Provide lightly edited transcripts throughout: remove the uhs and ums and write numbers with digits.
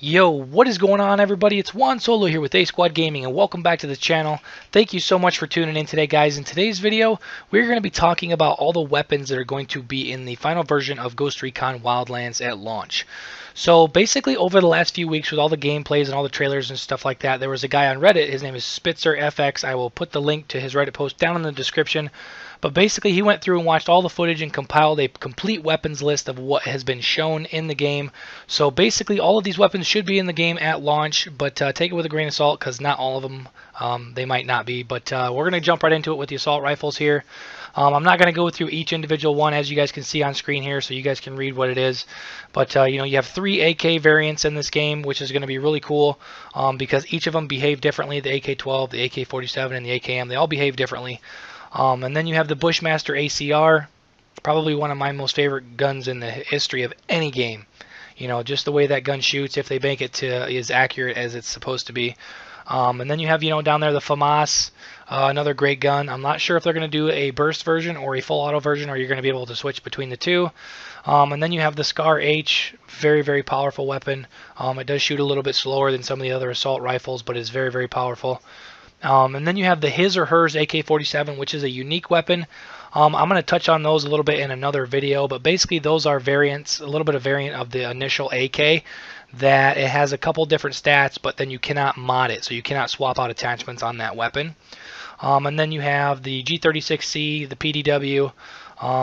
Yo, what is going on, everybody? It's Juan Solo here with ASQD Gaming, and welcome back to the channel. Thank you so much for tuning in today, guys. In today's video, we're going to be talking about all the weapons that are going to be in the final version of Ghost Recon Wildlands at launch. So basically, over the last few weeks with all the gameplays and all the trailers and stuff like that, there was a guy on Reddit. His name is SpitzerFX. I will put the link to his Reddit post down in the description. But basically, he went through and watched all the footage and compiled a complete weapons list of what has been shown in the game. So basically, all of these weapons should be in the game at launch, but take it with a grain of salt because not all of them, they might not be. But we're going to jump right into it with the assault rifles here. I'm not going to go through each individual one, as you guys can see on screen here, so you guys can read what it is. But you have 3 AK variants in this game, which is going to be really cool because each of them behave differently. The AK-12, the AK-47, and the AKM, they all behave differently. And then you have the Bushmaster ACR, probably one of my most favorite guns in the history of any game. You know, just the way that gun shoots, if they make it to as accurate as it's supposed to be. And then you have, down there the FAMAS, another great gun. I'm not sure if they're going to do a burst version or a full auto version, or you're going to be able to switch between the two. And then you have the SCAR H, very, very powerful weapon. It does shoot a little bit slower than some of the other assault rifles, but is very, very powerful. And then you have the his or hers AK-47, which is a unique weapon. I'm going to touch on those a little bit in another video, but basically those are variants, a little bit of variant of the initial AK, that it has a couple different stats, but then you cannot mod it, so you cannot swap out attachments on that weapon. And then you have the G36C, the PDW,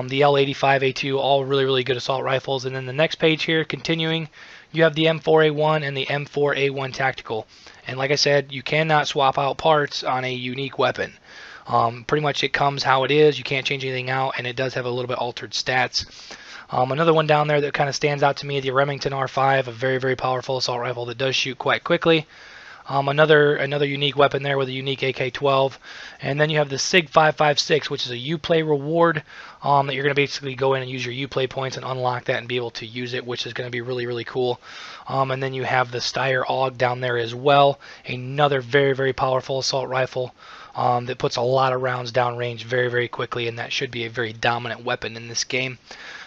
the L85A2, all really, really good assault rifles. And then the next page here, continuing, you have the M4A1 and the M4A1 Tactical. And like I said, you cannot swap out parts on a unique weapon. Pretty much it comes how it is. You can't change anything out, and it does have a little bit altered stats. Another one down there that kind of stands out to me, the Remington R5, a very, very powerful assault rifle that does shoot quite quickly. Another unique weapon there with a unique AK-12. And then you have the SIG 556, which is a Uplay reward that you're going to basically go in and use your Uplay points and unlock that and be able to use it, which is going to be really, really cool. And then you have the Steyr AUG down there as well, another very, very powerful assault rifle that puts a lot of rounds downrange very, very quickly, and that should be a very dominant weapon in this game.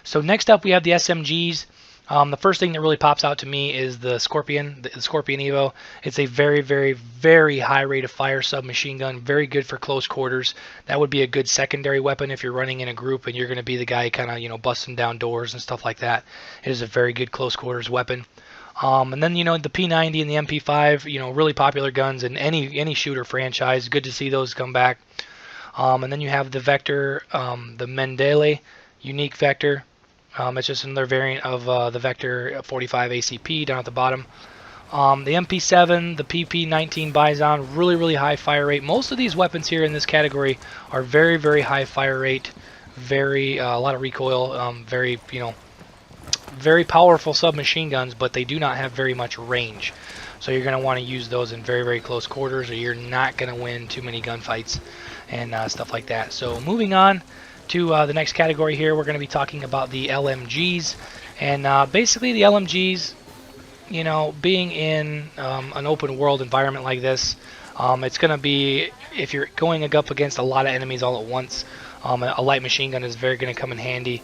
So next up we have the SMGs. The first thing that really pops out to me is the Scorpion, the Scorpion Evo. It's a very, very, very high rate of fire submachine gun, very good for close quarters. That would be a good secondary weapon if you're running in a group and you're going to be the guy kind of, busting down doors and stuff like that. It is a very good close quarters weapon. And then, the P90 and the MP5, really popular guns in any shooter franchise. Good to see those come back. And then you have the Vector, the Mendele unique Vector. It's just another variant of the Vector 45 ACP down at the bottom. The MP7, the PP19 Bison, really, really high fire rate. Most of these weapons here in this category are very, very high fire rate, a lot of recoil, very powerful submachine guns, but they do not have very much range. So you're going to want to use those in very, very close quarters, or you're not going to win too many gunfights and stuff like that. So moving on to the next category here, we're going to be talking about the LMGs. And basically the LMGs, being in an open world environment like this, it's going to be, if you're going up against a lot of enemies all at once, a light machine gun is very going to come in handy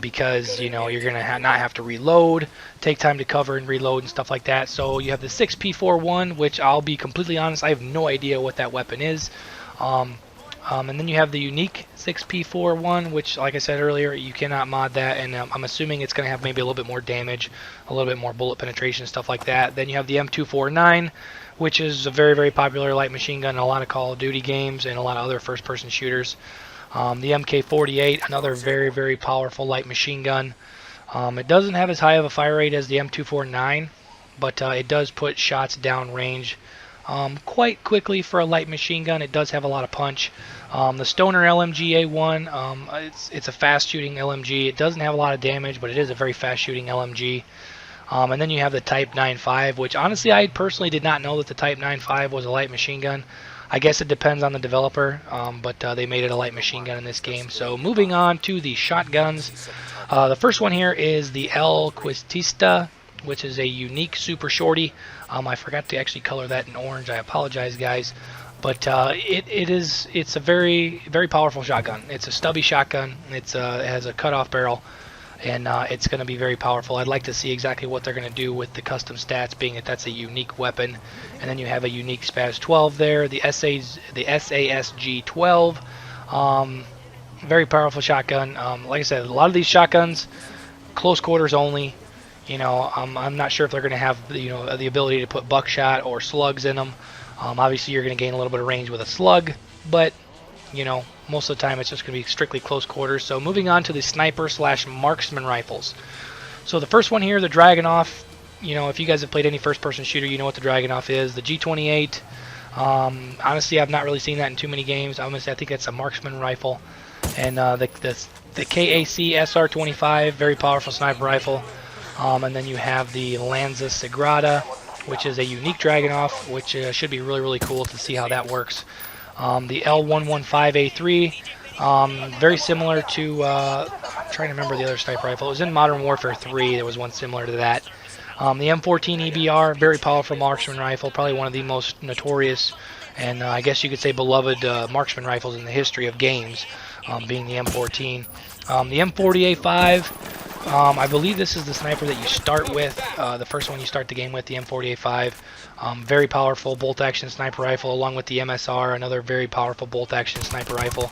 because you're going to not have to reload, take time to cover and reload and stuff like that. So you have the 6P41, which I'll be completely honest, I have no idea what that weapon is. And then you have the unique 6P41, which, like I said earlier, you cannot mod that, and I'm assuming it's going to have maybe a little bit more damage, a little bit more bullet penetration, stuff like that. Then you have the M249, which is a very, very popular light machine gun in a lot of Call of Duty games and a lot of other first-person shooters. The MK48, another very, very powerful light machine gun. It doesn't have as high of a fire rate as the M249, but it does put shots down range quite quickly for a light machine gun. It does have a lot of punch. The Stoner LMG A1, it's a fast shooting LMG. It doesn't have a lot of damage, but it is a very fast shooting LMG. And then you have the Type 95, which honestly I personally did not know that the Type 95 was a light machine gun. I guess it depends on the developer, but they made it a light machine gun in this game. So moving on to the shotguns. The first one here is the El Quistista, which is a unique super shorty. I forgot to actually color that in orange. I apologize, guys. But it's a very, very powerful shotgun. It's a stubby shotgun. It has a cutoff barrel. and it's going to be very powerful. I'd like to see exactly what they're going to do with the custom stats, being that that's a unique weapon. And then you have a unique Spaz 12 there, the SASG 12. Very powerful shotgun. Like I said, a lot of these shotguns, close quarters only. You know, I'm not sure if they're going to have the ability to put buckshot or slugs in them. Obviously, you're going to gain a little bit of range with a slug, but most of the time it's just going to be strictly close quarters. So moving on to the sniper / marksman rifles. So the first one here, the Dragunov. If you guys have played any first-person shooter, you know what the Dragunov is. The G28. Honestly, I've not really seen that in too many games. I think it's a marksman rifle. And the KAC SR25, very powerful sniper rifle. And then you have the Lanza Sagrada, which is a unique Dragunov, which should be really, really cool to see how that works. The L115A3, very similar to, I'm trying to remember the other sniper rifle. It was in Modern Warfare 3. There was one similar to that. The M14 EBR, very powerful marksman rifle, probably one of the most notorious and I guess you could say beloved marksman rifles in the history of games, being the M14. The M40A5, I believe this is the sniper that you start with, the first one you start the game with, the M40A5. Very powerful bolt-action sniper rifle, along with the MSR, another very powerful bolt-action sniper rifle.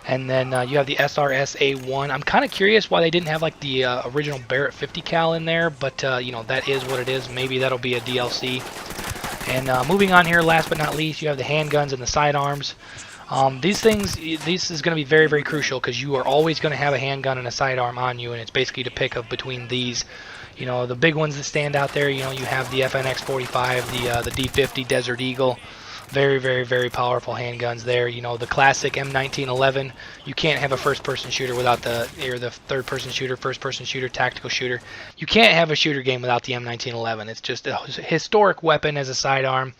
And then you have the SRS-A1. I'm kind of curious why they didn't have like the original Barrett 50 cal in there, but that is what it is. Maybe that'll be a DLC. And moving on here, last but not least, you have the handguns and the sidearms. This is going to be very, very crucial because you are always going to have a handgun and a sidearm on you, and it's basically to pick up between these. The big ones that stand out there, you have the FNX45, the D50 Desert Eagle. Very, very, very powerful handguns there. The classic M1911. You can't have a first-person shooter without the third-person shooter, first-person shooter, tactical shooter. You can't have a shooter game without the M1911. It's just a historic weapon as a sidearm.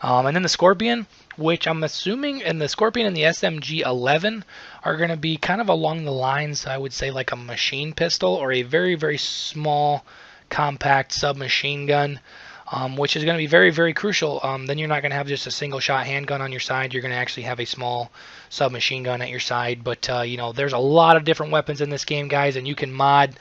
And then the Scorpion, which I'm assuming, and the Scorpion and the SMG-11 are going to be kind of along the lines, I would say, like a machine pistol or a very, very small, compact submachine gun. Which is going to be very, very crucial. Then you're not going to have just a single-shot handgun on your side. You're going to actually have a small submachine gun at your side. But, there's a lot of different weapons in this game, guys, and you can mod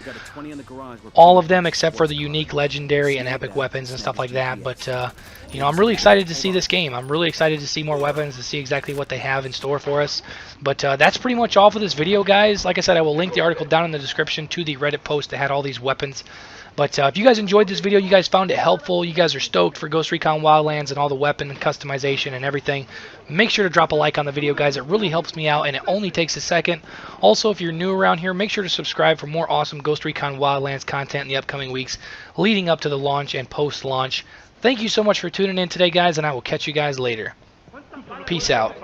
all of them except for the unique, legendary, and epic weapons and stuff like that. But, I'm really excited to see this game. I'm really excited to see more weapons, to see exactly what they have in store for us. But that's pretty much all for this video, guys. Like I said, I will link the article down in the description to the Reddit post that had all these weapons. But if you guys enjoyed this video, you guys found it helpful, you guys are stoked for Ghost Recon Wildlands and all the weapon and customization and everything, make sure to drop a like on the video, guys. It really helps me out, and it only takes a second. Also, if you're new around here, make sure to subscribe for more awesome Ghost Recon Wildlands content in the upcoming weeks leading up to the launch and post-launch. Thank you so much for tuning in today, guys, and I will catch you guys later. Peace out.